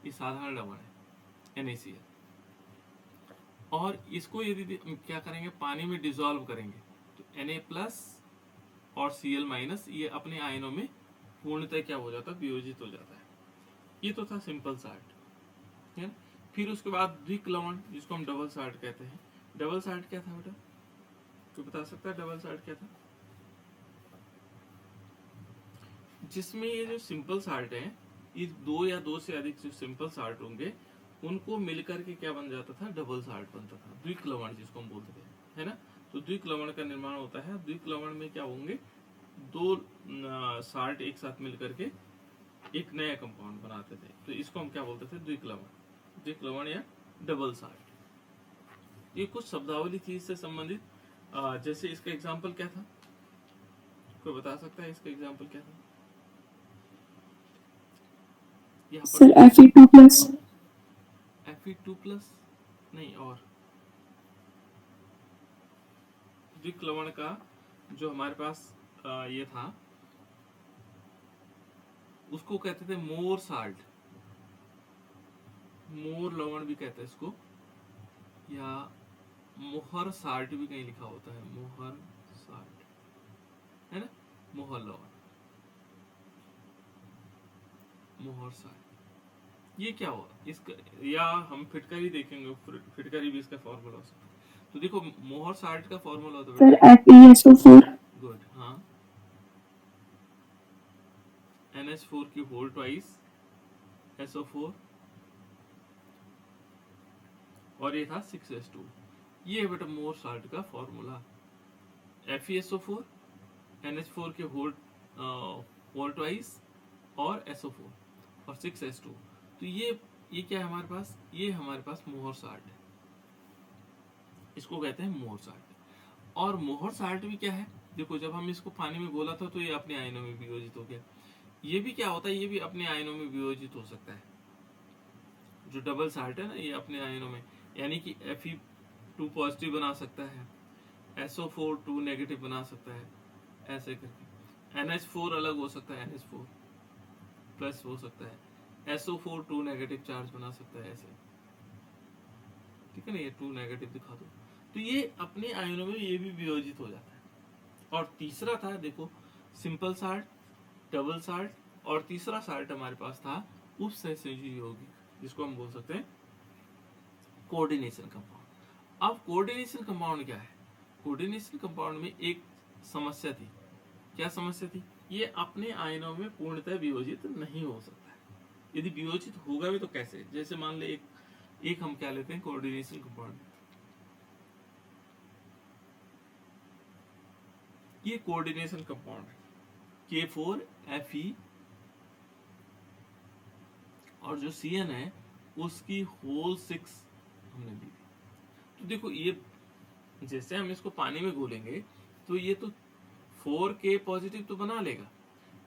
ये साधारण लवण है NaCl। और इसको यदि क्या करेंगे, पानी में डिसॉल्व करेंगे तो Na+ और Cl- ये अपने आयनों में पूर्णतः क्या हो जाता है, वियोजित हो जाता है। ये तो था सिंपल साल्ट है। फिर उसके बाद द्विक लवण जिसको हम डबल साल्ट कहते हैं। डबल साल्ट क्या था बेटा, तो बता सकता है डबल साल्ट क्या था? जिसमें ये जो सिंपल साल्ट है, ये दो या दो से अधिक जो सिंपल साल्ट होंगे उनको मिलकर के क्या बन जाता था, डबल साल्ट बनता था, द्विक लवण जिसको हम बोलते थे, है ना। तो द्विक लवण का निर्माण होता है। द्विक लवण में क्या होंगे, दो साल्ट एक साथ मिलकर के एक नया कंपाउंड बनाते थे, तो इसको हम क्या बोलते थे, द्विक लवण। द्विक लवण या डबल साल्ट। ये कुछ शब्दावली थी इससे संबंधित। जैसे इसका एग्जाम्पल क्या था, कोई बता सकता है इसका एग्जाम्पल क्या था? यहाँ सर Fe2+। Fe2+ नहीं, और द्विक लवण का जो हमारे पास ये था उसको कहते थे मोर साल्ट। मोर लवण भी कहते हैं इसको, या मोहर साल्ट भी कहीं लिखा होता है, मोहर साल्ट, है ना, मोहर लवण, मोहर साल्ट। ये क्या हुआ इसका, या हम फिटकरी देखेंगे, फिटकरी भी इसका फॉर्मूला हो सकता है। तो देखो मोहर साल्ट का फॉर्मूला होता है सर FeSO4। गुड, हाँ, NH4 की होल ट्वाइस SO4, और ये था 6S2। ये है बेटा मोर साल्ट का फॉर्मूला। FeSO4, NH4 के होल ट्वाइस और SO4 और 6S2। तो ये क्या है हमारे पास, ये हमारे पास मोहर साल्ट है, इसको कहते हैं मोहर साल्ट। और मोहर साल्ट भी क्या है, देखो जब हम इसको पानी में घोला था तो ये अपने आयनों में वियोजित हो गया। ये भी क्या होता है, ये भी अपने आयनों में वियोजित हो सकता है। जो डबल साल्ट है ना, ये अपने आयनों में, यानी कि Fe2 पॉजिटिव बना सकता है, SO4 2 नेगेटिव बना सकता है, ऐसे करके NH4 अलग हो सकता है, NH4 प्लस हो सकता है, SO4 2 नेगेटिव चार्ज बना सकता है, ऐसे, ठीक है ना, ये 2 नेगेटिव दिखा दो। तो ये अपने आयनों में ये भी वियोजित हो जाता है। और तीसरा था देखो सिंपल साल्ट, डबल साल्ट, और तीसरा साल्ट हमारे पास था उपसहसंयोजी यौगिक, जिसको हम बोल सकते हैं कोऑर्डिनेशन कंपाउंड। अब कोऑर्डिनेशन कंपाउंड क्या है, कोऑर्डिनेशन कंपाउंड में एक समस्या थी। क्या समस्या थी, ये अपने आयनों में पूर्णतः वियोजित नहीं हो सकता है। यदि वियोजित होगा भी तो कैसे, जैसे मान ले एक हम क्या लेते हैं कोऑर्डिनेशन कंपाउंड, ये कोऑर्डिनेशन कंपाउंड है K4Fe, और जो CN है उसकी होल 6 हमने ली थी। तो देखो ये जैसे हम इसको पानी में घोलेंगे तो ये तो 4K पॉजिटिव तो बना लेगा,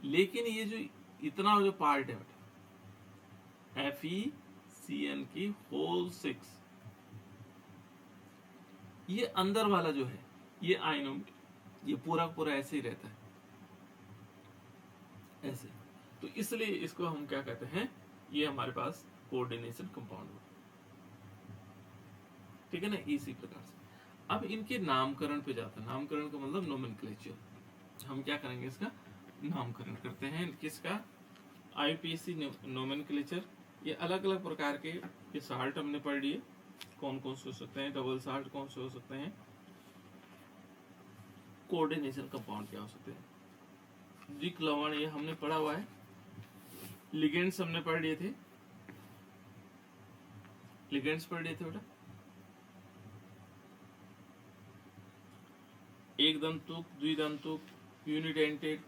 लेकिन ये जो इतना जो पार्ट है FeCN की होल 6, ये अंदर वाला जो है ये आयनों में ये पूरा पूरा ऐसे ही रहता है, ऐसे। तो इसलिए इसको हम क्या कहते हैं, ये हमारे पास कोऑर्डिनेशन कंपाउंड हो, ठीक है ना, इसी प्रकार से। अब इनके नामकरण पे जाते हैं। नामकरण का मतलब नोमेनक्लेचर। हम क्या करेंगे, इसका नामकरण करते हैं किसका, IUPAC नोमेनक्लेचर। ये अलग अलग प्रकार के ये साल्ट हमने पढ़ लिए, कौन कौन से हो सकते हैं, डबल साल्ट कौन से हो सकते हैं, कोऑर्डिनेशन कंपाउंड क्या हो सकते हैं, द्विक लवण ये हमने पढ़ा हुआ है, लिगेंड्स हमने पढ़ लिए थे, लिगेंड्स पढ़ लिए थे बेटा, एक दंतुक, द्विदंतुक, यूनिडेंटेड,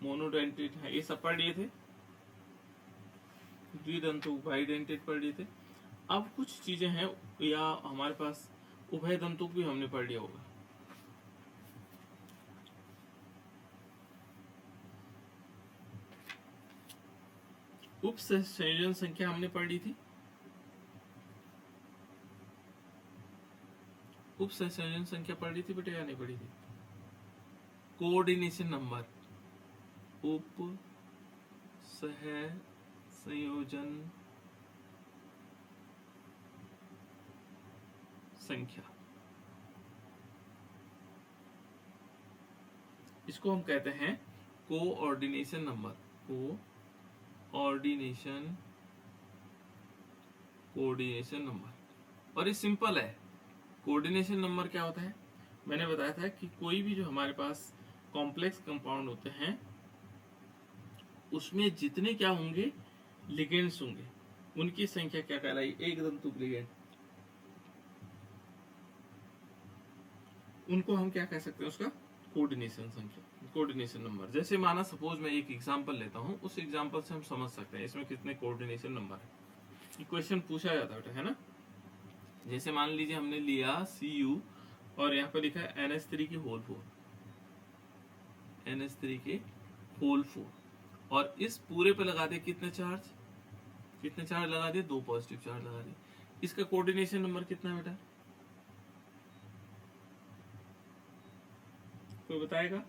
मोनोडेंटेड है, ये सब पढ़ लिए थे। द्विदंतुक, बाइडेंटेड पढ़ लिए थे। अब कुछ चीजें हैं, या हमारे पास उभय दंतुक भी हमने पढ़ लिया होगा। उपसंयोजन संख्या हमने पढ़ ली थी, उपसंयोजन संख्या पढ़ ली थी बेटे या नहीं पढ़ी थी, कोऑर्डिनेशन नंबर, उप सह संयोजन संख्या, इसको हम कहते हैं कोऑर्डिनेशन नंबर। Coordination number. और ये सिंपल है। कोऑर्डिनेशन नंबर क्या होता है? मैंने बताया था कि कोई भी जो हमारे पास कॉम्प्लेक्स कंपाउंड होते हैं उसमें जितने क्या होंगे, लिगेंड्स होंगे, उनकी संख्या क्या कहलाई? एक दंतुक लिगेंड। उनको हम क्या कह सकते हैं? उसका कोऑर्डिनेशन संख्या, कोऑर्डिनेशन नंबर। जैसे माना सपोज मैं एक एग्जांपल लेता हूं, उस एग्जांपल से हम समझ सकते हैं इसमें कितने कोऑर्डिनेशन नंबर है। क्वेश्चन पूछा जाता है ना। जैसे मान लीजिए हमने लिया Cu और यहाँ पर लिखा है NH3 की होल 4, NH3 के होल 4, और इस पूरे पे लगा दे कितने चार्ज? कितने चार्ज लगा दिए? 2 पॉजिटिव चार्ज लगा दिए। इसका कोऑर्डिनेशन नंबर कितना है बेटा? कोई बताएगा?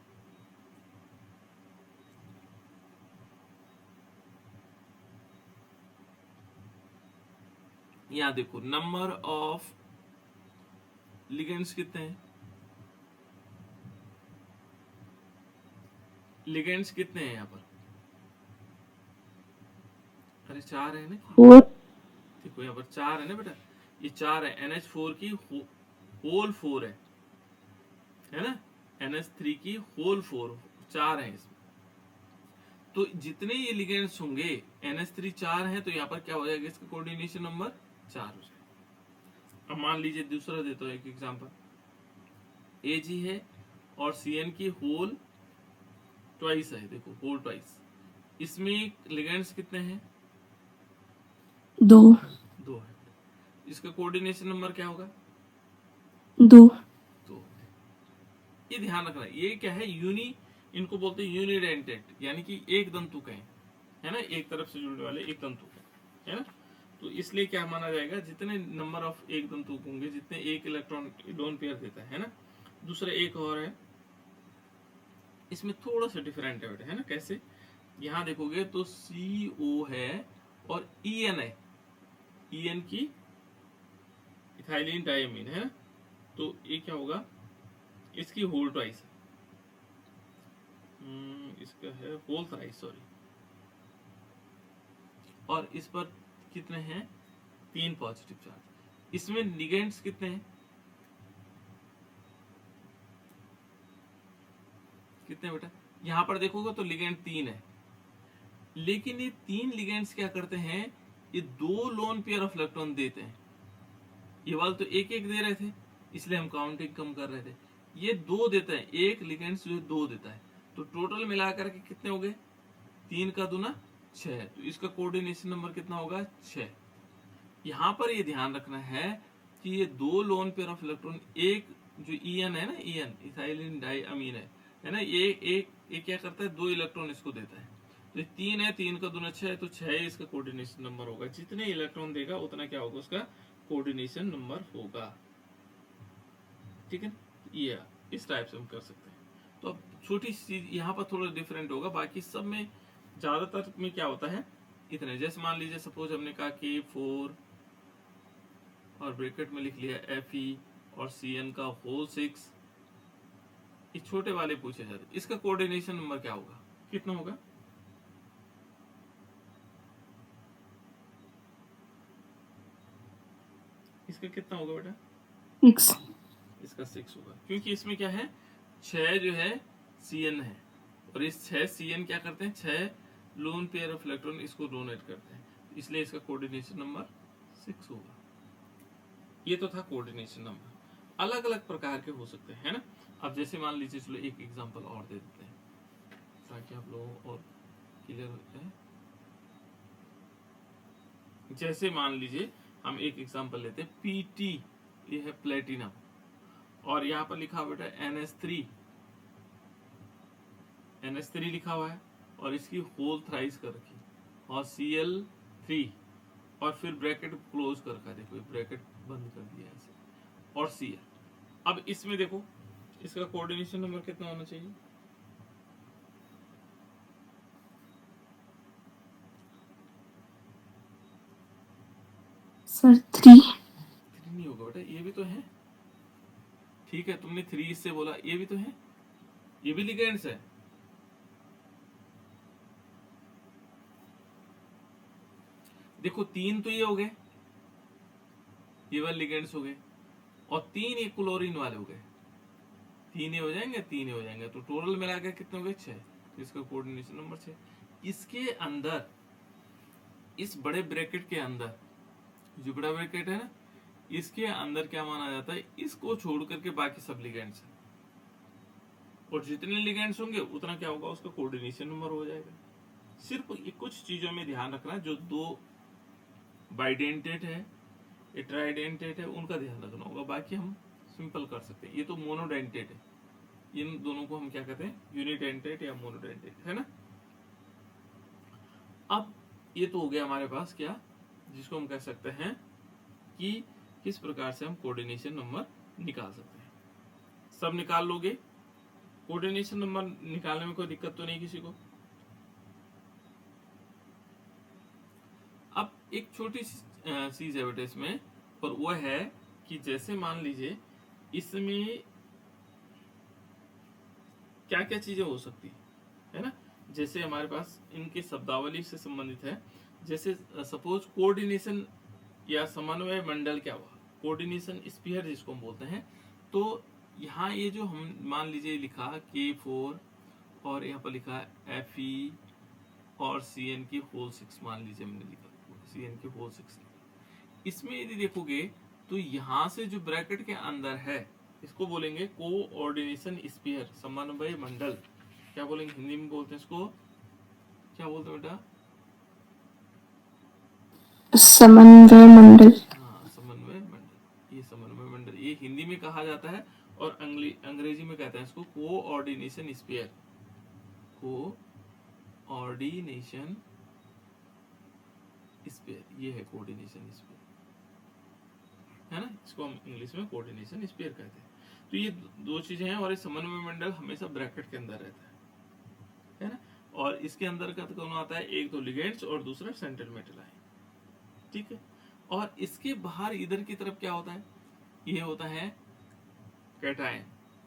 यहाँ देखो नंबर ऑफ लिगेंड्स कितने हैं? लिगेंड्स कितने हैं यहाँ पर? अरे 4 है ना? 4. देखो यहाँ पर 4 है ना बेटा, ये 4 है। NH4 की होल 4 है ना? NH3 की होल 4, 4 है इसमें। तो जितने ये लिगेंड्स होंगे, NH3 4 है, तो यहाँ पर क्या हो जाएगा? इसका कोऑर्डिनेशन नंबर 4 हो जाएगा। अब मान लीजिए दूसरा देता हूँ एक एग्जांपल। Ag है और Cn की होल ट्वाइस है। देखो होल ट्वाइस, इसमें लिगेंड्स कितने हैं? 2. 2 है। इसका कोऑर्डिनेशन नंबर क्या होगा? 2. तो ये ध्यान रखना, ये क्या है? इनको बोलते हैं यूनिडेंटेड, यानी कि एक दंतुक है ना? एक तरफ से जुड़ने वाले एक दंतुक है ना? तो इसलिए क्या माना जाएगा? जितने नंबर ऑफ एक दंतुक होंगे, जितने एक इलेक्ट्रॉन लोन पेयर देता है ना। दूसरा एक और है, इसमें थोड़ा सा डिफरेंट है ना? कैसे? यहाँ देखोगे तो CO है और EN है। EN की इथाइलिन डायमीन है ना? तो ये क्या होगा? इसकी होल ट्वाइस है। इसका है होल थ्राइस, सॉरी। और इस पर कितने हैं? 3 पॉजिटिव चार्ज। इसमें लिगेंड्स कितने हैं? कितने बेटा? यहाँ पर देखोगे तो लिगेंड 3 है, लेकिन ये 3 लिगेंड्स क्या करते हैं? ये 2 लोन पेयर ऑफ इलेक्ट्रॉन देते हैं। ये वाले तो एक एक दे रहे थे, इसलिए हम काउंटिंग कम कर रहे थे। ये 2 देते हैं, एक लिगेंड्स जो है 2 देता है। तो टोटल मिलाकर के कितने हो गए? 3 का दूना 6। तो इसका कोऑर्डिनेशन नंबर कितना होगा? 6। यहाँ पर ये ध्यान रखना है कि ये 2 लोन पेयर ऑफ इलेक्ट्रॉन, एक जो EN है ना, EN इथाइलिन डाइअमीन है ना, ये क्या करता है? 2 इलेक्ट्रॉन इसको देता है। तो 3 है, 3 का दूना 6, तो 6 इसका कोऑर्डिनेशन नंबर होगा। जितने इलेक्ट्रॉन देगा उतना क्या होगा? उसका कोऑर्डिनेशन नंबर होगा। ठीक है, ये इस टाइप से हम कर सकते हैं। तो अब छोटी चीज यहाँ पर थोड़ा डिफरेंट होगा, बाकी सब में ज्यादातर में क्या होता है? इतने। जैसे मान लीजिए सपोज हमने कहा कि 4 और ब्रैकेट में लिख लिया Fe और Cn का होल 6, ये छोटे वाले पूछे जाते। इसका कोऑर्डिनेशन नंबर क्या होगा? कितना होगा? इसका कितना होगा बेटा? 6. इसका 6 होगा, क्योंकि इसमें क्या है? 6 जो है Cn है, और इस 6 Cn क्या करते हैं? 6 लोन पेयर ऑफ इलेक्ट्रॉन इसको डोनेट करते हैं, इसलिए इसका कोऑर्डिनेशन नंबर 6 होगा। ये तो था कोऑर्डिनेशन नंबर। अलग अलग प्रकार के हो सकते हैं, है ना? अब जैसे मान लीजिए, चलो एक एग्जांपल और दे देते हैं ताकि आप लोगों को और क्लियर होता है। जैसे मान लीजिए हम एक एग्जांपल लेते हैं, Pt, ये है प्लेटिनम, और यहाँ पर लिखा हुआ बेटा NH3 लिखा हुआ है, और इसकी होल थ्राइस कर रखी, और Cl3, और फिर ब्रैकेट क्लोज कर रखा। देखो ब्रैकेट बंद कर दिया ऐसे, और Cl। अब इसमें देखो इसका कोऑर्डिनेशन नंबर कितना होना चाहिए? सर 3 3 नहीं होगा बेटा, ये भी तो है। ठीक है, तुमने 3 इससे बोला, ये भी तो है, ये भी लिगेंड्स है। देखो 3 तो ये हो गए, ये वाले लिगेंड्स हो गए, और 3 ये क्लोरीन वाले हो गए। 3 ये हो जाएंगे, 3 ये हो जाएंगे, तो टोटल मिला के कितने हो गए? 6। इसका कोऑर्डिनेशन नंबर 6। इसके अंदर, इस बड़े ब्रैकेट के अंदर, जो बड़ा ब्रैकेट है ना, इसके अंदर क्या माना जाता है? इसको छोड़ करके बाकी सब लिगेंड्स है, और जितने लिगेंड्स होंगे उतना क्या होगा? उसका कोऑर्डिनेशन नंबर हो जाएगा। सिर्फ ये कुछ चीजों में ध्यान रखना, जो 2 बाइडेंटेट है, ये ट्राइडेंटेट है, उनका ध्यान रखना होगा। बाकी हम सिंपल कर सकते हैं। ये तो मोनोडेंटेट है, इन दोनों को हम क्या कहते हैं? यूनिडेंटेट या मोनोडेंटेट, है ना। अब ये तो हो गया हमारे पास क्या, जिसको हम कह सकते हैं कि किस प्रकार से हम कोऑर्डिनेशन नंबर निकाल सकते हैं। सब निकाल लोगे? कोऑर्डिनेशन नंबर निकालने में कोई दिक्कत तो नहीं किसी को? अब एक छोटी सी चीज है बेटा इसमें, और वो है कि जैसे मान लीजिए इसमें क्या क्या चीजें हो सकती है ना। जैसे हमारे पास इनके शब्दावली से संबंधित है, जैसे सपोज कोऑर्डिनेशन या समन्वय मंडल क्या हुआ? कोऑर्डिनेशन स्फीयर जिसको हम बोलते हैं। तो यहाँ ये जो हम मान लीजिए लिखा K4, और यहाँ पर लिखा Fe और Cn की होल 6, मान लीजिए हमने लिखा Cn की होल 6। इसमें यदि देखोगे तो यहाँ से जो ब्रैकेट के अंदर है, इसको बोलेंगे कोऑर्डिनेशन स्फीयर, समन्वय मंडल। क्या बोलेंगे हिंदी में? बोलते हैं इसको, क्या बोलते हैं बेटा? समन्वय मंडल। हाँ, समन्वय मंडल। ये समन्वय मंडल ये हिंदी में कहा जाता है, और अंग्रेजी में कहते हैं इसको कोऑर्डिनेशन स्फीयर। कोऑर्डिनेशन स्फीयर, ये है कोऑर्डिनेशन स्फीयर, है ना। इसको हम इंग्लिश में कोऑर्डिनेशन स्फीयर कहते हैं। तो ये 2 चीजें हैं, और ये समन्वय मंडल हमेशा ब्रैकेट के अंदर रहता है ना। और इसके अंदर का कौन आता है? एक तो लिगेंड्स और दूसरा सेंट्रल मेटल आयन, ठीक है। और इसके बाहर इधर की तरफ क्या होता है? ये होता है कैटायन,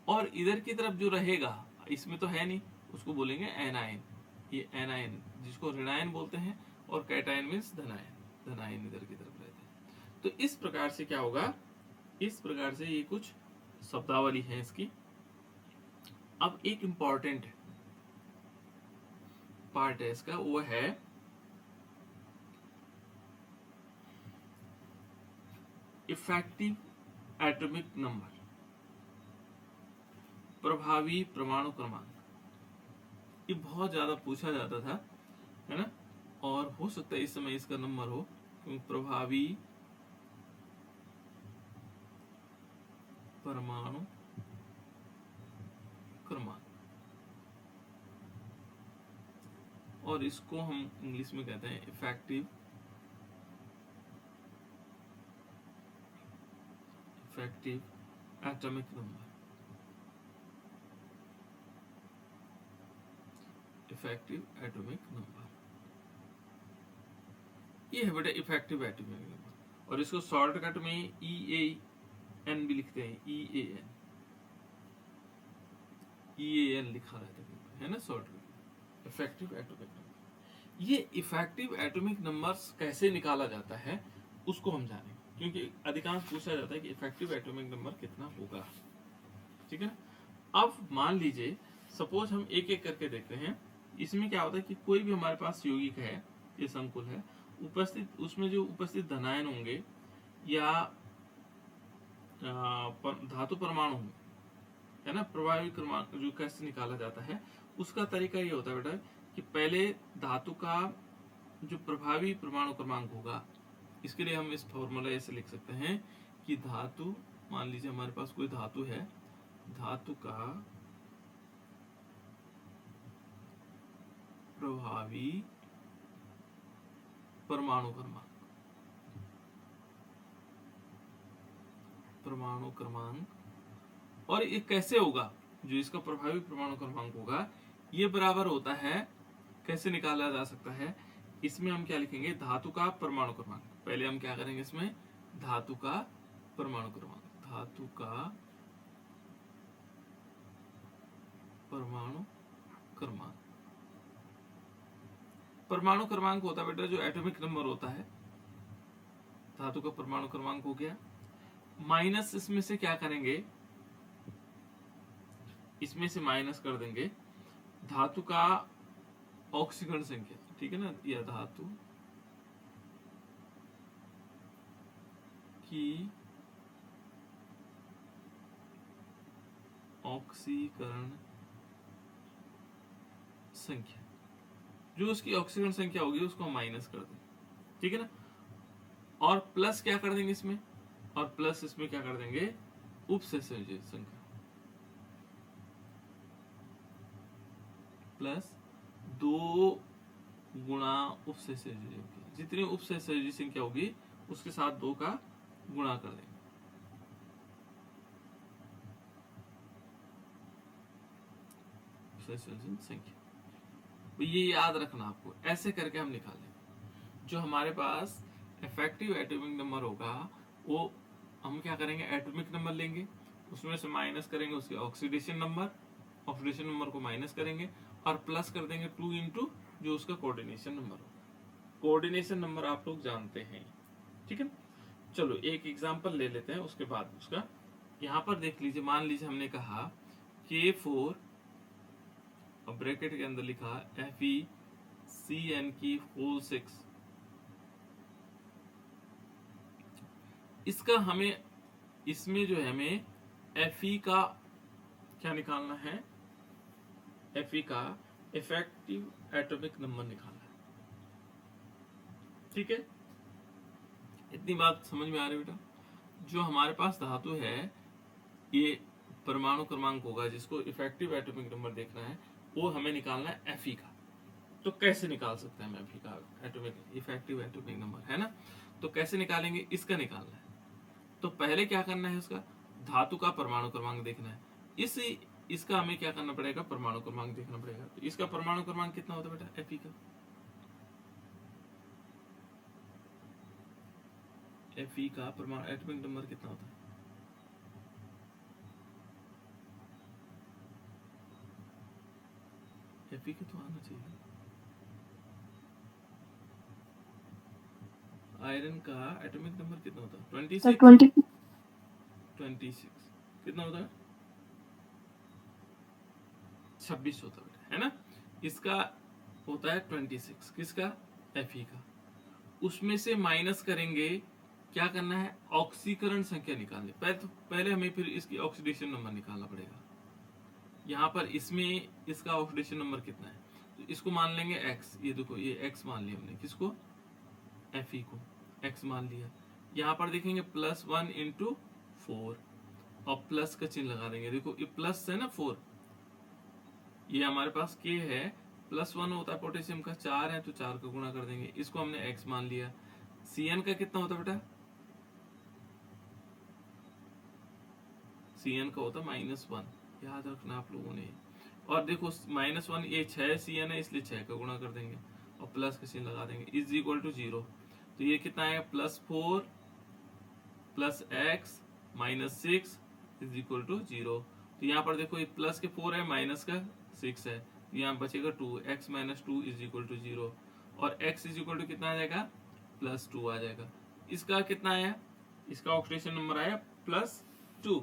और इधर की तरफ जो रहेगा, इसमें तो है नहीं, उसको बोलेंगे एनायन। ये एनायन जिसको ऋणायन बोलते हैं, और कैटायन मीन्स धनायन। धनायन इधर की तरफ रहते हैं। तो इस प्रकार से क्या होगा? इस प्रकार से ये कुछ शब्दावली है इसकी। अब एक इंपॉर्टेंट पार्ट है इसका, वो है इफेक्टिव एटॉमिक नंबर, प्रभावी परमाणु क्रमांक। ये बहुत ज्यादा पूछा जाता था, है ना। और हो सकता है इस समय इसका नंबर हो, क्योंकि प्रभावी परमाणु क्रमांक, और इसको हम इंग्लिश में कहते हैं effective atomic number. Effective atomic number, ये है बेटा इफेक्टिव एटॉमिक नंबर। और इसको शॉर्टकट में EAN भी लिखते हैं, EAN लिखा रहता है ना शॉर्टकट, इफेक्टिव एटॉमिक नंबर। ये इफेक्टिव एटॉमिक नंबर्स कैसे निकाला जाता है उसको हम जानेंगे, क्योंकि अधिकांश पूछा जाता है कि इफेक्टिव एटॉमिक नंबर कितना होगा, ठीक है ना। अब मान लीजिए सपोज हम एक एक करके देखते हैं। इसमें क्या होता है कि कोई भी हमारे पास यौगिक है, ये संकुल है, उपस्थित उसमें जो उपस्थित धनायन होंगे या धातु परमाणु होंगे, है ना। प्रभावी क्रमांक जो कैसे निकाला जाता है उसका तरीका ये होता है बेटा कि पहले धातु का जो प्रभावी परमाणु क्रमांक होगा, इसके लिए हम इस फॉर्मूला ऐसे लिख सकते हैं कि धातु, मान लीजिए हमारे पास कोई धातु है, धातु का प्रभावी परमाणु क्रमांक, और ये कैसे होगा? जो इसका प्रभावी परमाणु क्रमांक होगा ये बराबर होता है, कैसे निकाला जा सकता है इसमें हम क्या लिखेंगे, धातु का परमाणु क्रमांक। पहले हम क्या करेंगे इसमें, धातु का परमाणु क्रमांक, धातु का परमाणु क्रमांक। परमाणु क्रमांक होता है बेटा जो एटॉमिक नंबर होता है, धातु का परमाणु क्रमांक हो गया। माइनस इसमें से क्या करेंगे, इसमें से माइनस कर देंगे धातु का ऑक्सीकरण संख्या, ठीक है ना, या धातु की ऑक्सीकरण संख्या, जो उसकी ऑक्सीकरण संख्या होगी उसको हम माइनस कर देंगे, ठीक है ना। और प्लस क्या कर देंगे इसमें, और प्लस इसमें क्या कर देंगे, उपसंयोजी संख्या, प्लस 2 गुणा उपसंयोजी संख्या, जितनी उपसंयोजी संख्या होगी उसके साथ 2 का गुणा कर देंगे। संख्या तो ये याद रखना आपको, ऐसे करके हम निकालेंगे। जो हमारे पास इफेक्टिव एटॉमिक नंबर होगा वो हम क्या करेंगे, एटॉमिक नंबर लेंगे, उसमें से माइनस करेंगे उसके ऑक्सीडेशन नंबर, ऑक्सीडेशन नंबर को माइनस करेंगे और प्लस कर देंगे 2 इंटू जो उसका कोऑर्डिनेशन नंबर होगा। कोऑर्डिनेशन नंबर आप लोग जानते हैं, ठीक है। चलो एक एग्जांपल ले लेते हैं, उसके बाद उसका यहाँ पर देख लीजिए। मान लीजिए हमने कहा K4 और ब्रैकेट के अंदर लिखा FeCN की होल 6। इसका हमें, इसमें जो है हमें Fe का क्या निकालना है, Fe का इफेक्टिव एटॉमिक नंबर निकालना है, ठीक है। इतनी बात समझ में आ रही है बेटा। जो हमारे पास धातु है ये परमाणु क्रमांक होगा जिसको इफेक्टिव एटॉमिक नंबर देखना है, वो हमें निकालना है Fe का। तो कैसे निकाल सकते हैं हम Fe का एटॉमिक इफेक्टिव एटॉमिक नंबर, है ना। तो कैसे निकालेंगे, इसका निकालना है। तो पहले क्या करना है, उसका धातु का परमाणु क्रमांक देखना है। इसका हमें क्या करना पड़ेगा, परमाणु क्रमांक देखना पड़ेगा। तो इसका परमाणु क्रमांक कितना होता है बेटा, Fe का, Fe का परमाणु एटॉमिक नंबर कितना होता है, Fe का तो आना चाहिए। आयरन का एटॉमिक नंबर कितना होता है, 26 कितना होता है, 26 होता है ना। इसका होता है 26, किसका, Fe का। उसमें से माइनस करेंगे, क्या करना है, ऑक्सीकरण संख्या निकालनी। पहले हमें फिर इसकी ऑक्सीडेशन नंबर निकालना पड़ेगा। यहाँ पर इसमें इसका ऑक्सीडेशन नंबर कितना है, तो इसको मान लेंगे X। ये देखो ये X मान लिया हमने, किसको, Fe को X मान लिया। यहाँ पर देखेंगे +1 इंटू 4 और प्लस का चिन्ह लगा देंगे। देखो ये प्लस है ना 4, ये हमारे पास K है, +1 होता है पोटेशियम का, 4 है तो 4 का गुणा कर देंगे। इसको हमने X मान लिया। Cn का कितना होता है बेटा, Cn का होता है -1, याद रखना आप लोगों ने। और देखो -1 ये 6 Cn है इसलिए 6 का गुणा कर देंगे और प्लस का चिन्ह लगा देंगे, इज इक्वल टू 0। तो ये कितना है, +4 + x -6 इज इक्वल टू 0। तो यहाँ पर देखो ये प्लस के 4 है, माइनस का 6 है, यहाँ बचेगा 2, x - 2 इज इक्वल टू 0। और x इज इक्वल टू कितना आ जाएगा, +2 आ जाएगा। इसका कितना आया, इसका ऑक्सीडेशन नंबर आया +2।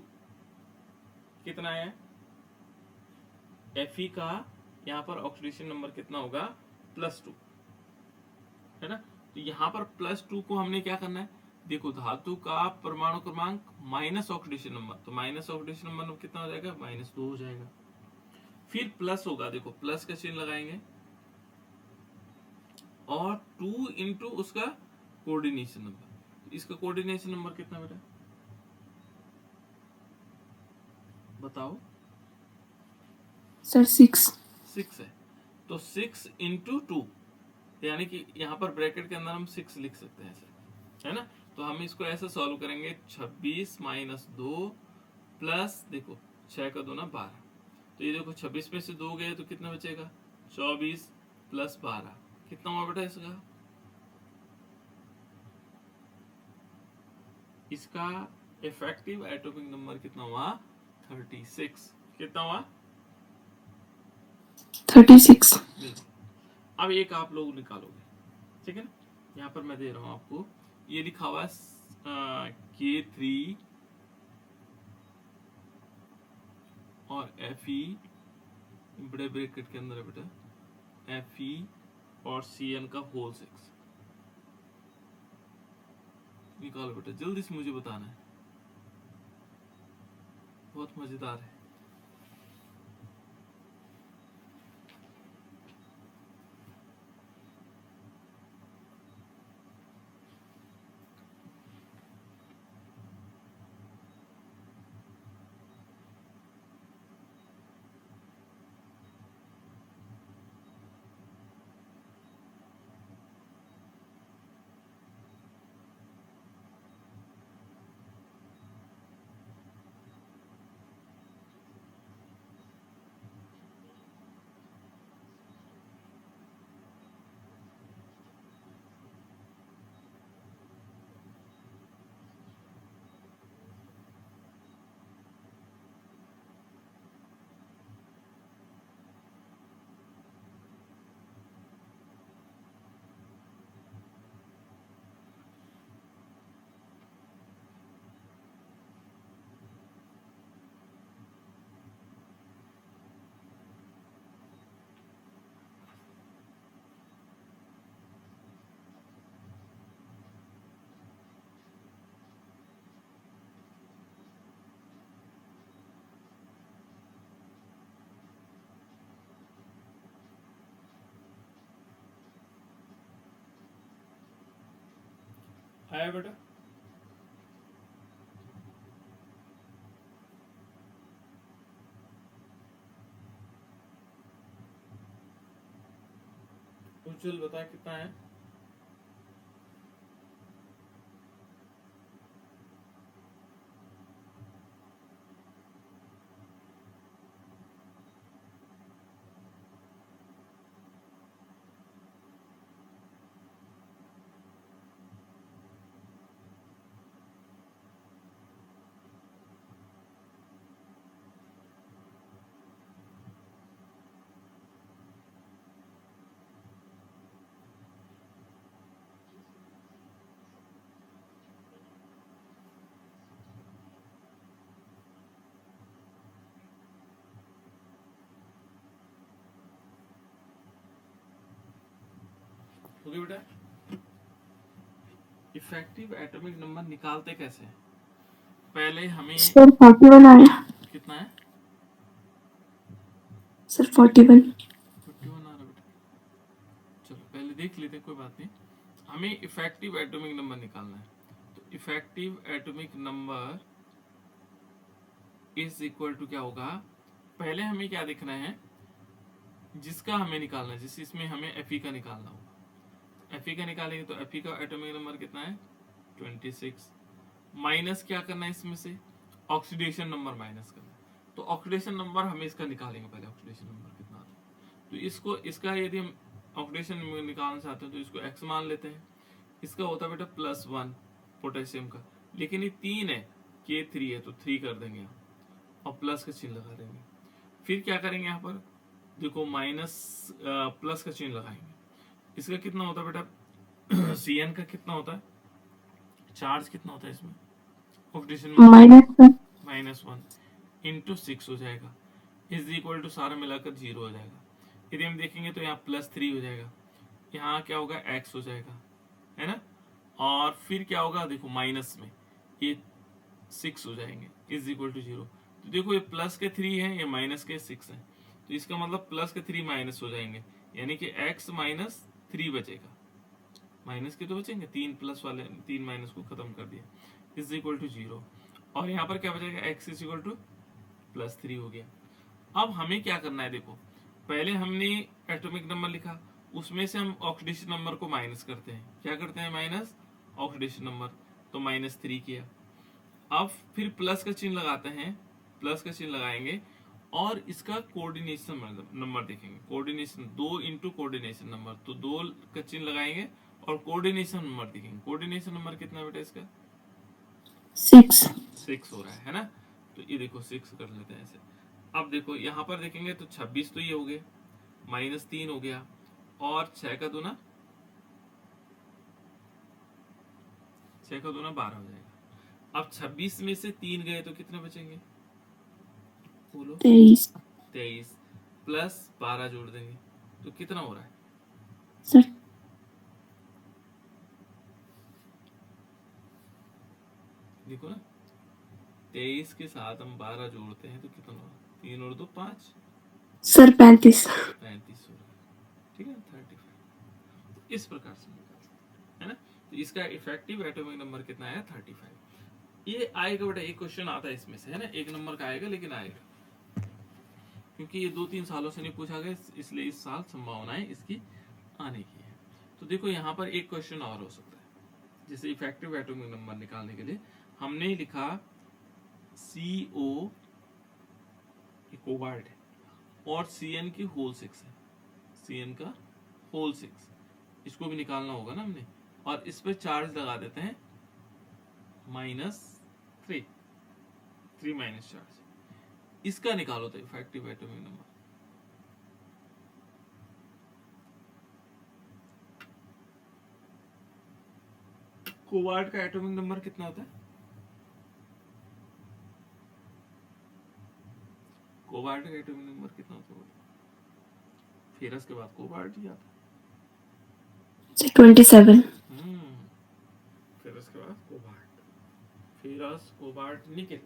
कितना आया, Fe का यहाँ पर ऑक्सीडेशन नंबर कितना होगा, +2, है ना। तो यहाँ पर +2 को हमने क्या करना है, देखो धातु का परमाणु क्रमांक माइनस ऑक्सीडेशन नंबर, तो माइनस ऑक्सीडेशन नंबर कितना हो जाएगा, -2 हो जाएगा। फिर प्लस होगा, देखो प्लस का चिन्ह लगाएंगे और 2 इंटू उसका कोऑर्डिनेशन नंबर। इसका कोऑर्डिनेशन नंबर कितना बेटा, बताओ सर 6 है। तो 6 इंटू 2, यानी कि यहाँ पर ब्रैकेट के अंदर हम 6 लिख सकते हैं ऐसे, है ना। तो हम इसको ऐसे सॉल्व करेंगे, 26 - 2 प्लस देखो 6 का 2 ना 12। तो ये देखो 26 में से 2 गए तो कितना बचेगा, 24 + 12 कितना हुआ बेटा इसका, इसका इफेक्टिव एटॉमिक नंबर कितना हुआ? 36। कितना हुआ? 36। बिल्कुल। अब एक आप लोग निकालोगे, ठीक है ना? यहाँ पर मैं दे रहा हूँ आपको, ये लिखा हुआ है K3 और Fe, बड़े ब्रैकेट के अंदर है बेटा, Fe और Cn का होल 6। निकालो बेटा, जल्दी से मुझे बताना है, बहुत मजेदार है। आया बेटा? उज्जवल बता कितना है? हो गया बेटा? इफेक्टिव एटॉमिक नंबर निकालते कैसे हैं? पहले हमें सर 41 आया। कितना है? सर 41। 51 आ रहा बेटा? चलो पहले देख लेते हैं, कोई बात नहीं। हमें इफेक्टिव एटॉमिक नंबर निकालना है, तो effective atomic number is equal to क्या होगा? पहले हमें क्या देखना है, जिसका हमें निकालना है, जिस इसमें हमें Fe का निकालना होगा। Fe का निकालेंगे तो Fe का एटॉमिक नंबर कितना है? 26। माइनस क्या करना है इसमें से? ऑक्सीडेशन नंबर माइनस करना है। तो ऑक्सीडेशन नंबर हमें इसका निकालेंगे पहले, ऑक्सीडेशन नंबर कितना आता है। तो इसको, इसका यदि हम ऑक्सीडेशन निकालना चाहते हैं तो इसको x मान लेते हैं। इसका होता है बेटा +1 पोटेशियम का, लेकिन ये 3 है, K3 है तो 3 कर देंगे यहाँ, और प्लस का चिन्ह लगा देंगे। फिर क्या करेंगे यहाँ पर, देखो माइनस प्लस का चिन्ह लगाएंगे। इसका कितना होता है बेटा? Cn का कितना होता है? चार्ज कितना होता है इसमें? ऑक्सीडेशन -1 इंटू 6 हो जाएगा, इज इक्वल टू सारा मिलाकर 0 हो जाएगा। यदि हम देखेंगे तो यहाँ +3 हो जाएगा, यहाँ क्या होगा? x हो जाएगा, है ना? और फिर क्या होगा? देखो माइनस में ये 6 हो जाएंगे, इज इक्वल टू 0। तो देखो ये प्लस के 3 है, ये माइनस के 6 है, तो इसका मतलब प्लस के 3 माइनस हो जाएंगे, यानी कि x -3 बचेगा। माइनस के तो बचेंगे, 3 प्लस वाले 3 माइनस को खत्म कर दिया, इज इक्वल टू 0। और यहाँ पर क्या बचेगा? x इज इक्वल टू +3 हो गया। अब हमें क्या करना है, देखो पहले हमने एटॉमिक नंबर लिखा, उसमें से हम ऑक्सीडेशन नंबर को माइनस करते हैं। क्या करते हैं? माइनस ऑक्सीडेशन नंबर, तो -3 किया। अब फिर प्लस का चिन्ह लगाते हैं, प्लस का चिन्ह लगाएंगे और इसका कोऑर्डिनेशन नंबर देखेंगे। कोऑर्डिनेशन 2 इंटू कोऑर्डिनेशन नंबर, तो 2 का चिन्ह लगाएंगे और कोऑर्डिनेशन नंबर देखेंगे। कोऑर्डिनेशन नंबर कितना है बेटा इसका? 6. 6 हो रहा है ना। तो ये देखो 6 कर लेते हैं ऐसे। अब देखो यहाँ पर देखेंगे तो 26 तो ये हो गए, -3 हो गया, और 6 का दूना 12 हो जाएगा। अब 26 में से 3 गए तो कितने बचेंगे, बोलो। 23. 23 प्लस 12 जोड़ देंगे तो कितना हो रहा है, सर देखो ना, 23 के साथ हम 12 जोड़ते हैं तो कितना हो रहा है, 3 और 2 5, सर 35. 35 हो रहा है। ठीक है, 35 इस प्रकार से निकाल सकते हैं, है ना। तो इसका इफेक्टिव एटॉमिक नंबर कितना आया, 35। ये आएगा बेटा, एक क्वेश्चन आता है इसमें से, है ना, 1 नंबर का आएगा, लेकिन आएगा, क्योंकि ये 2-3 सालों से नहीं पूछा गया, इसलिए इस साल संभावनाएं इसकी आने की है। तो देखो यहाँ पर एक क्वेश्चन और हो सकता है, जैसे इफेक्टिव एटॉमिक नंबर निकालने के लिए हमने लिखा CO कोबाल्ट है, और CN की होल 6 है, CN का होल 6, इसको भी निकालना होगा ना हमने, और इस पे चार्ज लगा देते हैं -3, 3 माइनस चार्ज, इसका निकालो तो इफेक्टिव एटॉमिक नंबर। कोबाल्ट का एटॉमिक नंबर कितना होता है, कोबाल्ट का एटॉमिक नंबर कितना होता है, फेरस के बाद कोबाल्ट ही आता सर 27. है। फेरस के बाद कोबाल्ट, फेरस कोबाल्ट निकेल,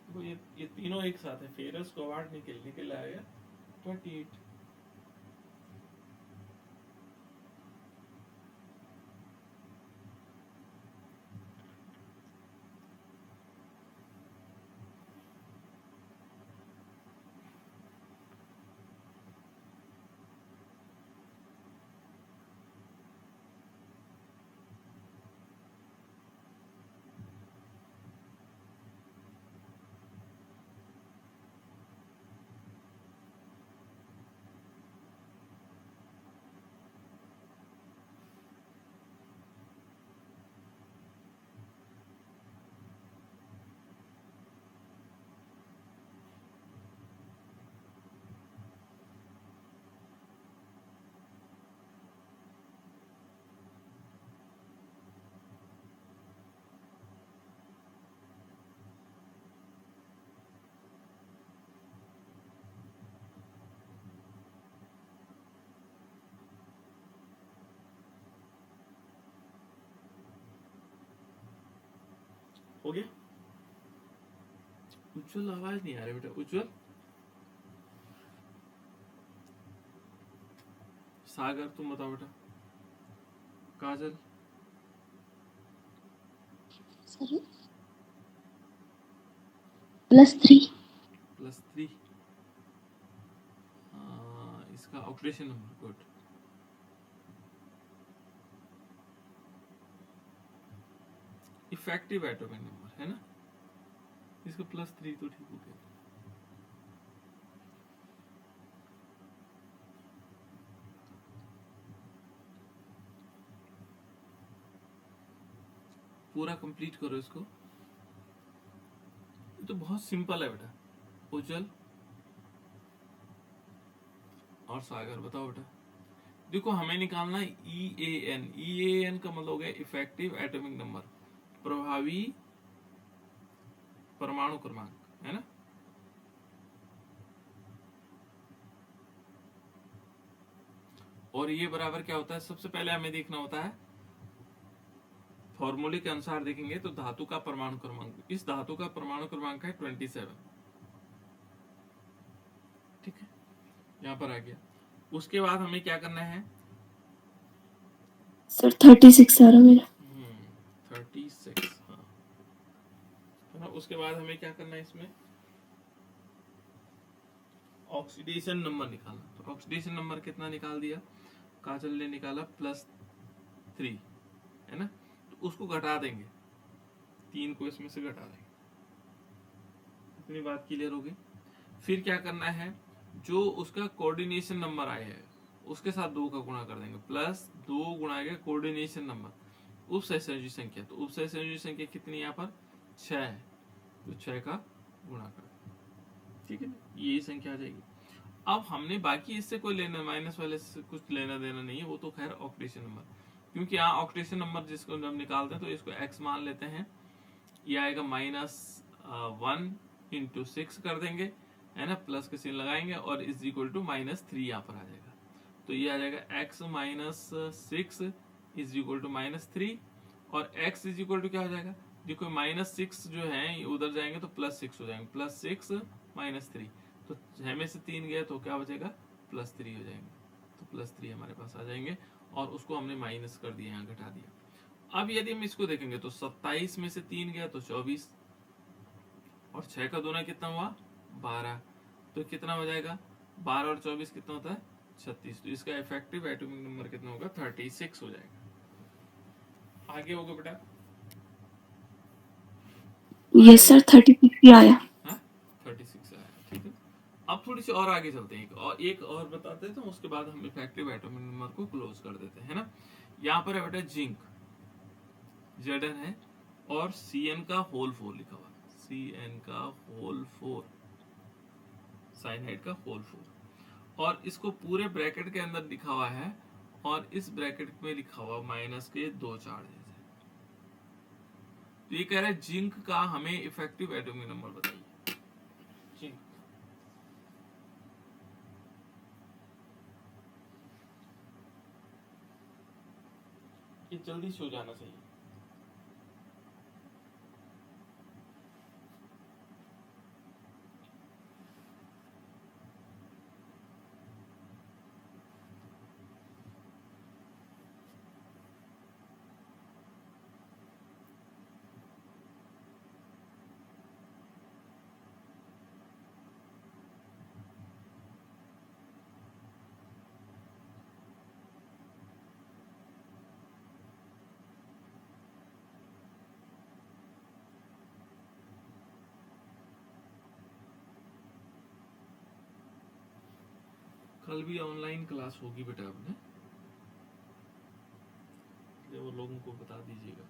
तो ये तीनों एक साथ है, फेरस कोबाल्ट निकेल, निकेल आएगा 28। हो गया। उज्जवल आवाज नहीं आ रही बेटा, उज्जवल, सागर तुम बताओ बेटा, काजल, सर +3. +3, इसका oxidation number, good. Effective atomic number है ना, इसका +3 तो ठीक हो गया। पूरा कंप्लीट करो इसको, ये तो बहुत सिंपल है बेटा। उज्जवल और सागर बताओ बेटा। देखो हमें निकालना है EAN, EAN का मतलब हो गया इफेक्टिव एटॉमिक नंबर, प्रभावी परमाणु क्रमांक, है ना। और ये बराबर क्या होता है, सबसे पहले हमें देखना होता है, फॉर्मूले के अनुसार देखेंगे तो धातु का परमाणु क्रमांक, इस धातु का परमाणु क्रमांक है 27, ठीक है, यहाँ पर आ गया। उसके बाद हमें क्या करना है, सर 36 आ रहा मेरा. 36, हाँ, है ना। उसके बाद हमें क्या करना है, इसमें ऑक्सीडेशन नंबर निकालना। तो ऑक्सीडेशन नंबर कितना निकाल दिया, काजल ने निकाला +3, है ना। तो उसको घटा देंगे, 3 को इसमें से घटा देंगे, इतनी बात क्लियर होगी। फिर क्या करना है, जो उसका कोऑर्डिनेशन नंबर आया है उसके साथ 2 का गुणा कर देंगे, +2 गुणा कोऑर्डिनेशन नंबर, उपसहसंयोजी संख्या। तो उपसहसंयोजी संख्या कितनी, यहाँ पर 6 है तो 6 का गुणाकार, ठीक है ना, यही संख्या आ जाएगी। अब हमने बाकी इससे कोई लेना, माइनस वाले से कुछ लेना देना नहीं है, वो तो खैर ऑक्टेशन नंबर, क्योंकि यहाँ ऑक्टेशन नंबर जिसको हम निकालते हैं तो इसको x मान लेते हैं, ये आएगा -1 × 6 कर देंगे, है ना, प्लस के चिन्ह लगाएंगे और इज इक्वल टू -3 यहाँ पर आ जाएगा, तो ये आ जाएगा x -6 इज इक्वल टू -3 और x इज इक्वल टू क्या हो जाएगा, देखो -6 जो है उधर जाएंगे तो +6 हो जाएंगे, +6 -3, तो 6 में से 3 गए तो क्या बचेगा, +3 हो जाएंगे, तो +3 हमारे पास आ जाएंगे और उसको हमने माइनस कर दिया, यहाँ घटा दिया। अब यदि हम इसको देखेंगे तो 27 में से 3 गया तो 24 और 6 का दूना कितना हुआ 12, तो कितना हो जाएगा 12 और 24 कितना होता है 36, तो इसका इफेक्टिव एटॉमिक नंबर कितना होगा 36 हो जाएगा। आगे होगा बेटा, यस सर 36 ही आया। हाँ 36 आया, ठीक है। अब थोड़ी सी और आगे चलते हैं, एक और बताते हैं तो उसके बाद हम इफेक्टिव एटॉमिक नंबर को क्लोज कर देते हैं, है ना। यहाँ पर है बेटा जिंक, Zn है और Cn का होल 4 लिखा हुआ है, Cn का होल 4, साइनाइड का होल 4, और इसको पूरे ब्रैकेट के अंदर लिखा हुआ है और इस ब्रैकेट में लिखा हुआ माइनस के 2 चार्जेस है। तो ये कह रहा है जिंक का हमें इफेक्टिव एटॉमिक नंबर बताइए। जिंक ये जल्दी से हो जाना चाहिए। कल भी ऑनलाइन क्लास होगी बेटा, आपने वो लोगों को बता दीजिएगा।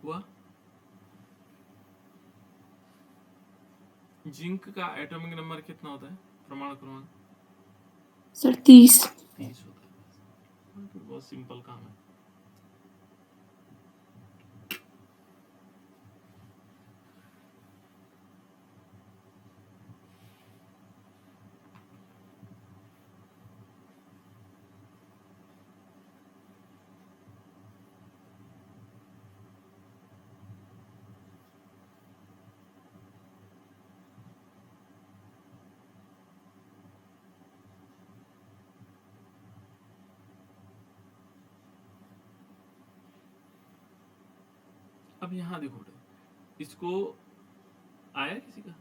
हुआ, जिंक का एटॉमिक नंबर कितना होता है प्रमाण क्रमांक सर 30। 30 होता है, तो बहुत सिंपल काम है। अब यहाँ देखो बेटा, इसको आया किसी का,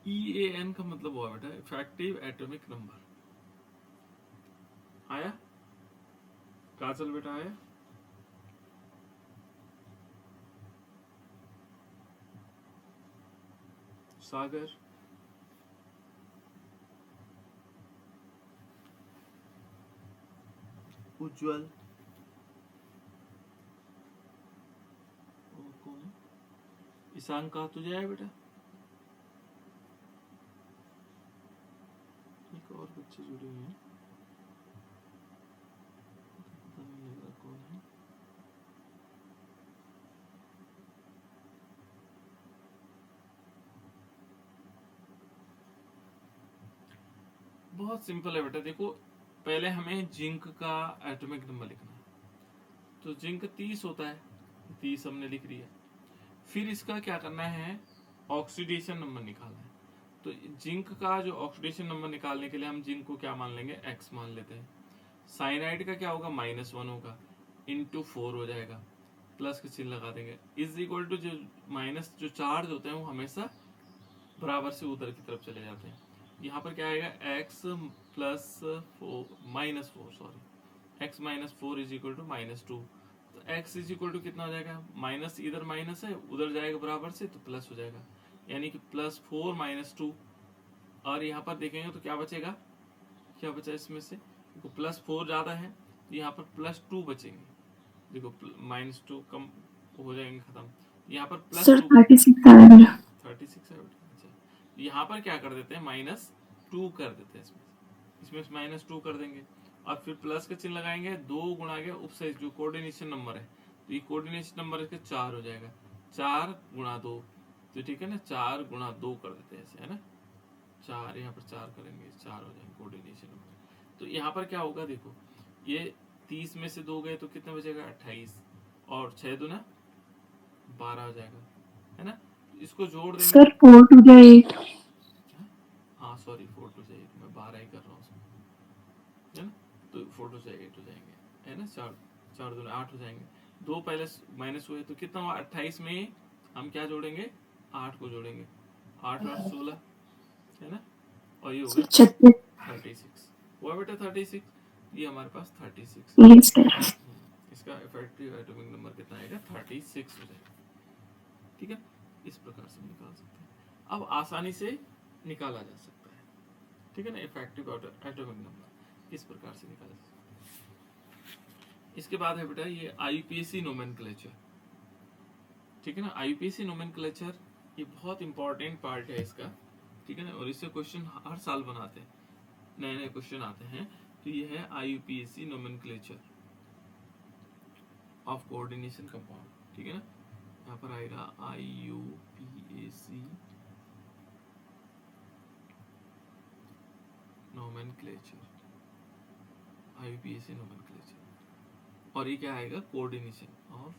EAN का मतलब हुआ बेटा इफेक्टिव एटॉमिक नंबर। आया काजल बेटा, आया सागर, उज्जवल, ईशान कहा तुझे आया बेटा? एक और बच्चे जुड़े हुए हैं, पता नहीं लग रहा कौन है। बहुत सिंपल है बेटा, देखो पहले हमें जिंक का एटॉमिक नंबर लिखना है। तो जिंक 30 होता है, 30 हमने लिख लिया। फिर इसका क्या करना है, ऑक्सीडेशन नंबर निकालना है। तो जिंक का जो ऑक्सीडेशन नंबर निकालने के लिए हम जिंक को क्या मान लेंगे, x मान लेते हैं। साइनाइड का क्या होगा, -1 होगा, इंटू 4 हो जाएगा, प्लस का चिन्ह लगा देंगे, इज इक्वल टू जो माइनस जो चार्ज होते हैं वो हमेशा बराबर से उधर की तरफ चले जाते हैं। यहाँ पर क्या आएगा, x plus -4 sorry, x -4 is equal to -2। तो x इज इक्वल टू कितना हो जाएगा, माइनस इधर माइनस है उधर जाएगा बराबर से तो प्लस हो जाएगा, यानी कि +4 -2। और यहाँ पर देखेंगे तो क्या बचेगा, क्या बचा इसमें से, देखो +4 ज्यादा है तो यहाँ पर +2 बचेंगे। देखो -2 कम हो जाएंगे खत्म, यहाँ पर सर +2 36 आया मेरा। 36 है बेटा। अच्छा, यहाँ पर क्या कर देते हैं, -2 कर देते हैं, इसमें -2 कर देंगे और फिर प्लस का चिन्ह लगाएंगे, 2 गुणा के उपसहित जो कोऑर्डिनेशन नंबर है, तो ये कोऑर्डिनेशन नंबर इसका 4 हो जाएगा, 4 गुणा 2, तो ठीक है ना, 4 गुणा 2 कर देते हैं ऐसे, है ना, 4 यहाँ पर 4 करेंगे, 4 हो जाएंगे कोऑर्डिनेशन नंबर। तो यहाँ पर क्या होगा, देखो ये 30 में से 2 गए तो कितना बचेगा, 28, और 6 दूना 12 हो जाएगा, है ना। इसको जोड़ देंगे, सर 4 to the 8। हाँ सॉरी 4 to 8, मैं 12 ही कर रहा हूँ, है ना, तो 4 to 8 हो जाएंगे, है ना, 4 दूना 8 हो जाएंगे, 2 पहले माइनस हुए तो कितना हुआ, 28 में हम क्या जोड़ेंगे, 8 को जोड़ेंगे, 8 और 16, है ना, और ये हो सर गया 36। 36 हुआ बेटा, 36, ये हमारे पास 36 है। Yes sir. इसका इफेक्टिव एटॉमिक नंबर कितना आएगा, 36 हो जाएगा, ठीक है। इस प्रकार से निकाल सकते हैं, अब आसानी से निकाला जा सकता है, ठीक है ना, इफेक्टिव एटॉमिक नंबर इस प्रकार से निकाला जा सकता है। इसके बाद है बेटा ये आईपीएसी नोमेनक्लेचर, ठीक है ना, आईपीएसी नोमेनक्लेचर ये बहुत इंपॉर्टेंट पार्ट है इसका, ठीक है ना, और इससे क्वेश्चन हर साल बनाते हैं, नए नए क्वेश्चन आते हैं। तो ये है IUPAC nomenclature of coordination compound, ठीक है ना, यहाँ पर आएगा आईयूपीएसी नोमेनक्लेचर, आईयूपीएसी नोमेनक्लेचर, और ये क्या आएगा, कोऑर्डिनेशन ऑफ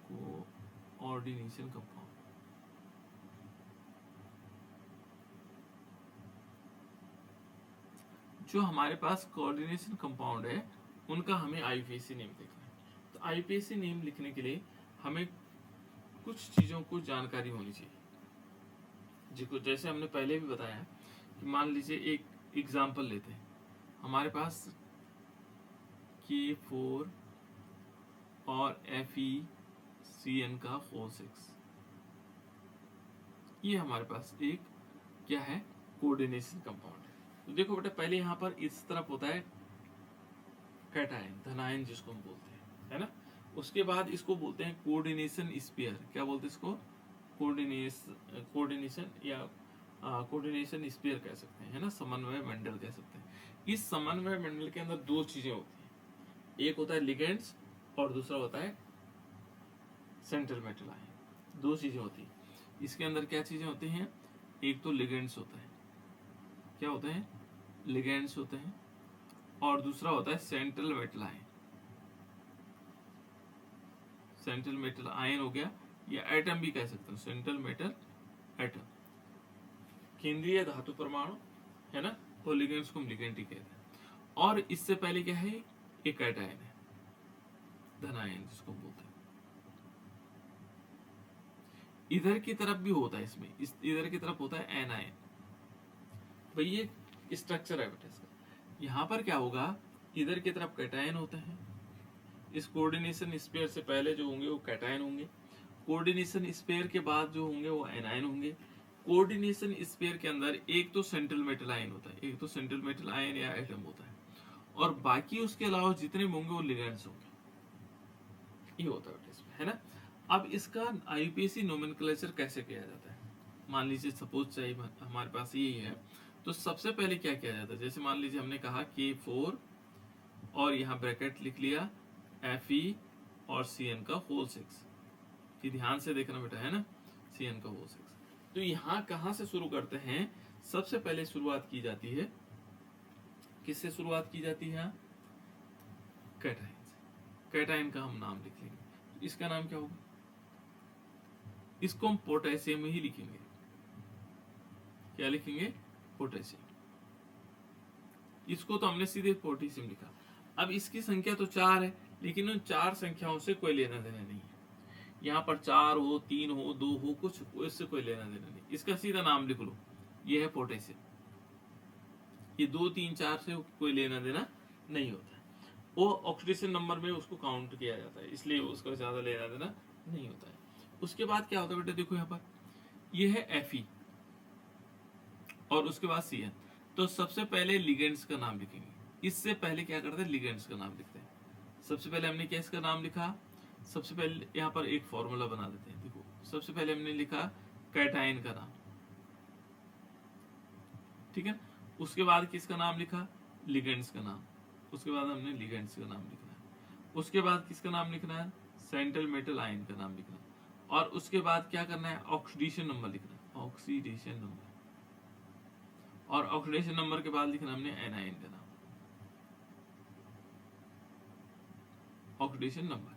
कोऑर्डिनेशन कंपाउंड। जो हमारे पास कोऑर्डिनेशन कंपाउंड है उनका हमें आईपीएसी नेम देखना है। तो आईपीएसी नेम लिखने के लिए हमें कुछ चीजों को जानकारी होनी चाहिए, जिसको जैसे हमने पहले भी बताया कि मान लीजिए एक एग्जांपल लेते हैं, हमारे पास K4 और FeCN का 4 ये हमारे पास एक क्या है, कोऑर्डिनेशन कंपाउंड है। तो देखो बेटा पहले यहाँ पर इस तरफ होता है कैटायन, धनायन जिसको हम बोलते हैं, है ना, उसके बाद इसको बोलते हैं कोऑर्डिनेशन स्फीयर, क्या बोलते हैं इसको, कोऑर्डिनेशन या कोऑर्डिनेशन स्फीयर कह सकते हैं, है ना, समन्वय मंडल कह सकते हैं। इस समन्वय मंडल के अंदर दो चीजें होती हैं, एक होता है लिगेंड्स और दूसरा होता है सेंट्रल मेटल आयन, दो चीजें होती हैं। इसके अंदर क्या चीजें होती हैं, एक तो लिगेंड्स होता है, क्या होते हैं, लिगेंड्स होते हैं, और दूसरा होता है central metal ion. Central metal ion हो गया, या एटम भी कह सकते हैं, सेंट्रल मेटल एटम, केंद्रीय धातु परमाणु, है ना, और लिगेंड्स को हम लिगेंड ही कहते हैं। और इससे पहले क्या है, एक कैटायन है, धनायन जिसको बोलते हैं। इधर की तरफ भी होता है, इसमें इधर की तरफ होता है एनायन। भाई ये स्ट्रक्चर है बेटा इसका। यहाँ पर क्या होगा, इधर की तरफ कैटायन होते हैं, इस कोऑर्डिनेशन स्फीयर से पहले जो होंगे वो कैटायन होंगे, कोऑर्डिनेशन स्फीयर के बाद जो होंगे वो एनायन होंगे। कोऑर्डिनेशन स्फीयर के अंदर एक तो सेंट्रल मेटल आयन होता है, एक तो सेंट्रल मेटल आयन या एटम होता है, और बाकी उसके अलावा जितने होंगे वो लिगेंड्स होंगे, ये होता है इसमें, है ना। अब इसका आईयूपीएसी नोमेनक्लेचर कैसे किया जाता है? मान लीजिए सपोज चाहिए हमारे पास यही है, तो सबसे पहले क्या किया जाता है? जैसे मान लीजिए हमने कहा K4 और यहाँ ब्रैकेट लिख लिया Fe और Cn का होल 6। कि ध्यान से देखना बेटा, है ना, Cn का होल 6। तो यहाँ कहाँ से शुरू करते हैं? सबसे पहले शुरुआत की जाती है, किससे शुरुआत की जाती है? कैटाइन से। कैटाइन का हम नाम लिख लेंगे। इसका नाम क्या होगा? इसको हम पोटेशियम ही लिखेंगे। क्या लिखेंगे? पोटेशियम। इसको तो हमने सीधे पोटेशियम लिखा। अब इसकी संख्या तो 4 है, लेकिन उन 4 संख्याओं से कोई लेना देना नहीं है। यहाँ पर 4 हो, 3 हो, 2 हो, कुछ इससे कोई लेना देना नहीं। इसका सीधा नाम लिख लो, ये है पोटेशियम। ये 2, 3, 4 से कोई लेना देना नहीं होता है। वो ऑक्सीडेशन नंबर में उसको काउंट किया जाता है, इसलिए उसका ज्यादा लेना देना नहीं होता है। उसके बाद क्या होता है बेटा? देखो यहाँ पर ये है Fe और उसके बाद Cn। तो सबसे पहले लिगेंड्स का नाम लिखेंगे। इससे पहले क्या करते हैं? लिगेंड्स का नाम लिखते हैं। सबसे पहले हमने क्या इसका नाम लिखा? सबसे पहले यहाँ पर एक फॉर्मूला बना देते हैं। देखो, सबसे पहले हमने लिखा कैटाइन का नाम, ठीक है। उसके बाद किसका नाम लिखा? लिगेंड्स का नाम। उसके बाद हमने लिगेंड्स का नाम लिखना है। उसके बाद किसका नाम लिखना है? सेंट्रल मेटल आयन का नाम लिखना है। और उसके बाद क्या करना है? ऑक्सीडेशन नंबर लिखना है, ऑक्सीडेशन नंबर। और ऑक्सीडेशन नंबर के बाद लिखना हमने एनायन का नाम, ऑक्सीडेशन नंबर।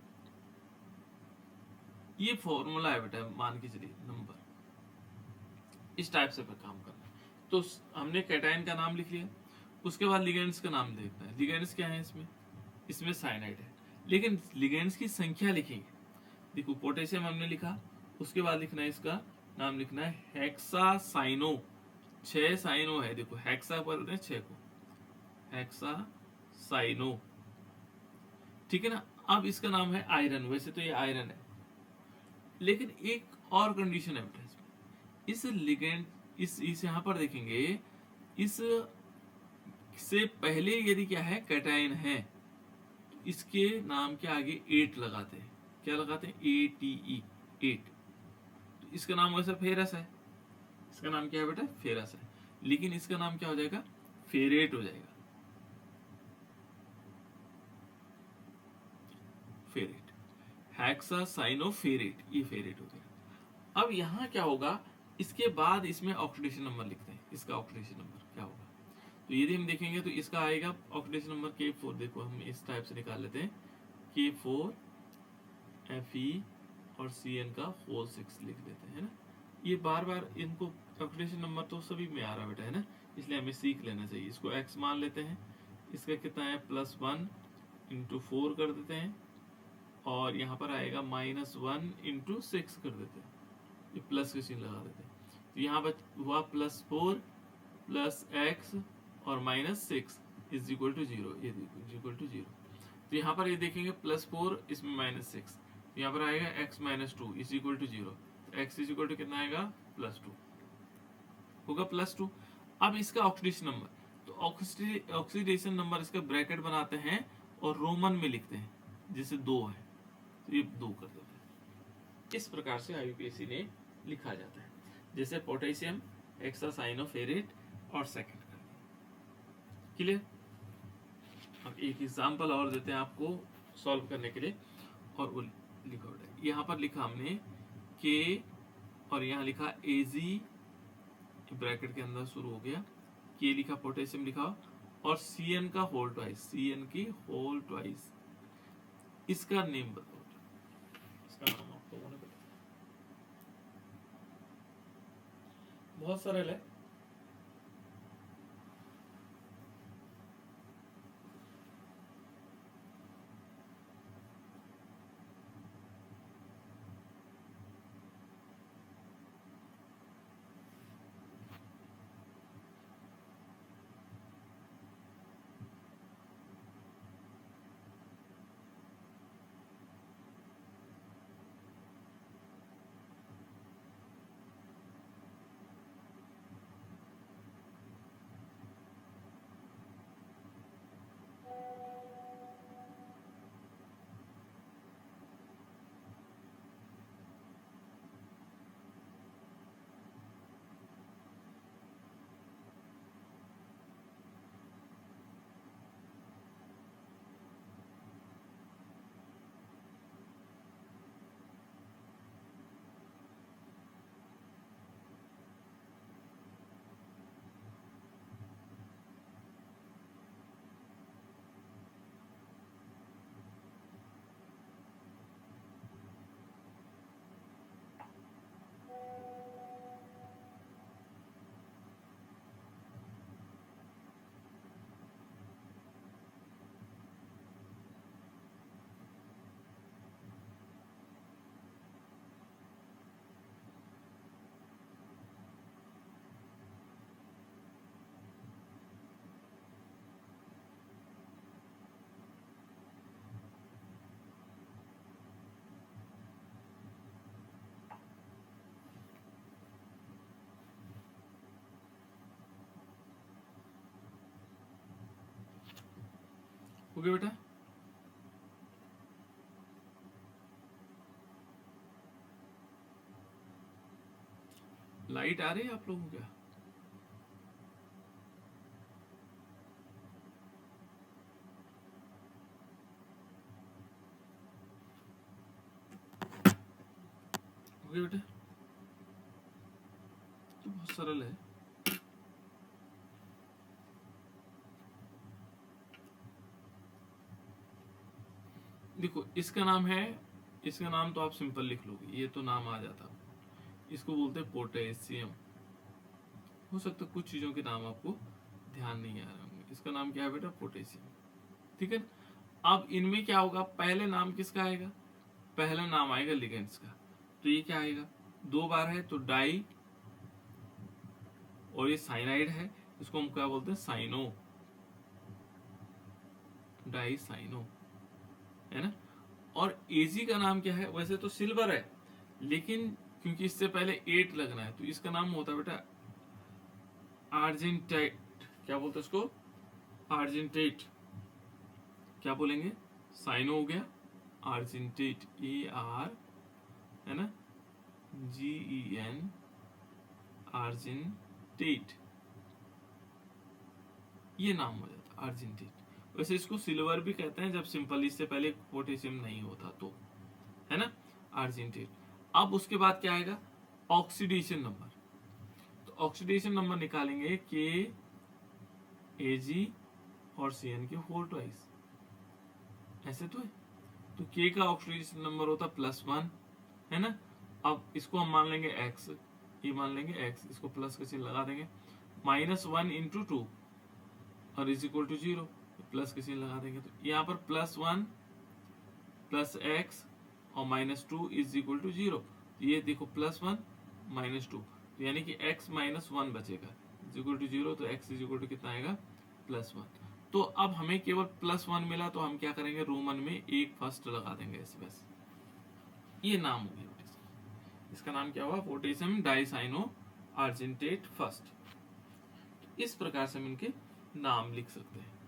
ये फॉर्मूला है बेटा, मान के चलिए नंबर। इस टाइप से काम करना है। तो हमने कैटाइन का नाम लिख लिया। उसके बाद लिगेंड्स का नाम देखना है। लिगेंड्स क्या है इसमें? इसमें साइनाइड है, लेकिन लिगेंड्स की संख्या लिखेंगे। देखो, पोटेशियम हमने लिखा, उसके बाद लिखना है इसका नाम लिखना है हेक्सासाइनो। 6 साइनो है, देखो हेक्सा बोलते हैं 6 को, हेक्सासाइनो, ठीक है ना। अब इसका नाम है आयरन। वैसे तो ये आयरन है, लेकिन एक और कंडीशन है बेटा इसमें। इस लिगेंड इस यहाँ पर देखेंगे, इस से पहले यदि क्या है? कैटाइन है, तो इसके नाम के आगे 8 लगाते हैं। क्या लगाते हैं? ATE, 8। तो इसका नाम वैसे फेरस है। इसका नाम क्या है बेटा? फेरस है। लेकिन इसका नाम क्या हो जाएगा? फेरेट हो जाएगा, फेरेट, हेक्सासाइनोफेरेट, ये फेरेट हो गया। अब यहाँ क्या होगा? इसके बाद इसमें ऑक्सीडेशन नंबर लिखते हैं। इसका ऑक्सीडेशन नंबर क्या होगा? तो यदि हम देखेंगे तो इसका आएगा ऑक्सीडेशन नंबर K4। देखो, हम इस टाइप से निकाल लेते हैं, K4 Fe और Cn का होल 6 लिख देते हैं, है ना। ये बार बार इनको ऑक्सीडेशन नंबर तो सभी में आ रहा बेटा, है ना, इसलिए हमें सीख लेना चाहिए। इसको x मान लेते हैं। इसका कितना है? +1 × 4 कर देते हैं, और यहाँ पर आएगा -1 × 6 कर देते हैं। ये प्लस का चिन्ह लगा देते हैं। तो यहाँ पर हुआ +4 + x और -6 = 0। ये देखो = 0। तो यहाँ पर ये देखेंगे +4, इसमें -6, यहाँ पर आएगा x - 2 = 0। तो x = कितना आएगा? +2 होगा, +2। अब इसका ऑक्सीडेशन नंबर, तो ऑक्सीडेशन नंबर इसका ब्रैकेट बनाते हैं और रोमन में लिखते हैं, जैसे 2 है तो ये 2 कर देते हैं। इस प्रकार से आईयूपीएसी ने लिखा जाता है, जैसे पोटेशियम, हेक्सासाइनोफेरेट और सेकंड कर दिया। क्लियर? अब एक एग्जांपल और देते हैं आपको सॉल्व करने के लिए, और वो लिखा हुआ है। यहाँ पर लिखा हमने K और यहाँ लिखा Ag, ब्रैकेट के अंदर शुरू हो गया, K लिखा, पोटेशियम लिखा, और Cn का होल ट्वाइस, Cn की होल ट्वाइस। इसका नेम बताओ, इसका नाम आपको होना पड़ेगा। बहुत सरल है। हो गया बेटा? लाइट आ रही है आप लोगों को क्या? हो गया बेटा? तो बहुत सरल है। देखो इसका नाम है, इसका नाम तो आप सिंपल लिख लोगे, ये तो नाम आ जाता। इसको बोलते हैं पोटेशियम। हो सकता है कुछ चीजों के नाम आपको ध्यान नहीं आ रहे होंगे। इसका नाम क्या है बेटा? पोटेशियम। ठीक है। अब इनमें क्या होगा, पहले नाम किसका आएगा? पहला नाम आएगा लिगेंड्स का। तो ये क्या आएगा? 2 बार है तो डाई, और ये साइनाइड है, इसको हम क्या बोलते हैं? साइनो, डाई साइनो, है ना। और एजी का नाम क्या है? वैसे तो सिल्वर है, लेकिन क्योंकि इससे पहले 8 लगना है तो इसका नाम होता है बेटा आर्जेंटाइट। क्या बोलते हैं इसको? आर्जेंटेट। क्या बोलेंगे? साइनो हो गया, आर्जेंटेट, AR, है ना, GEN, आर्जेंटेट, ये नाम हो जाता आर्जेंटेट। वैसे इसको सिल्वर भी कहते हैं जब सिंपल इससे पहले पोटेशियम नहीं होता तो, है ना, आर्जेंटेट। अब उसके बाद क्या आएगा? Oxidation number. तो ऑक्सीडेशन नंबर निकालेंगे के, AG और CN के 4 ट्वाइस, ऐसे तो है। तो K का ऑक्सीडेशन नंबर होता +1, है ना। अब इसको हम मान लेंगे X, ये मान लेंगे X, इसको प्लस का चिन्ह लगा देंगे, -1 × 2 और =0, प्लस का चिन्ह लगा देंगे। तो यहाँ पर +1 + X और -2 = 0। ये देखो +1 -2, तो यानी कि X - 1 बचेगा, =0। तो X = कितना आएगा? +1। तो अब हमें केवल +1 मिला, तो हम क्या करेंगे? रोमन में एक फर्स्ट लगा देंगे ऐसे बस। ये नाम हो गया पोटेशियम। इसका नाम क्या हुआ? Potassium dicyano argentate first. इस प्रकार से हम इनके नाम लिख सकते हैं।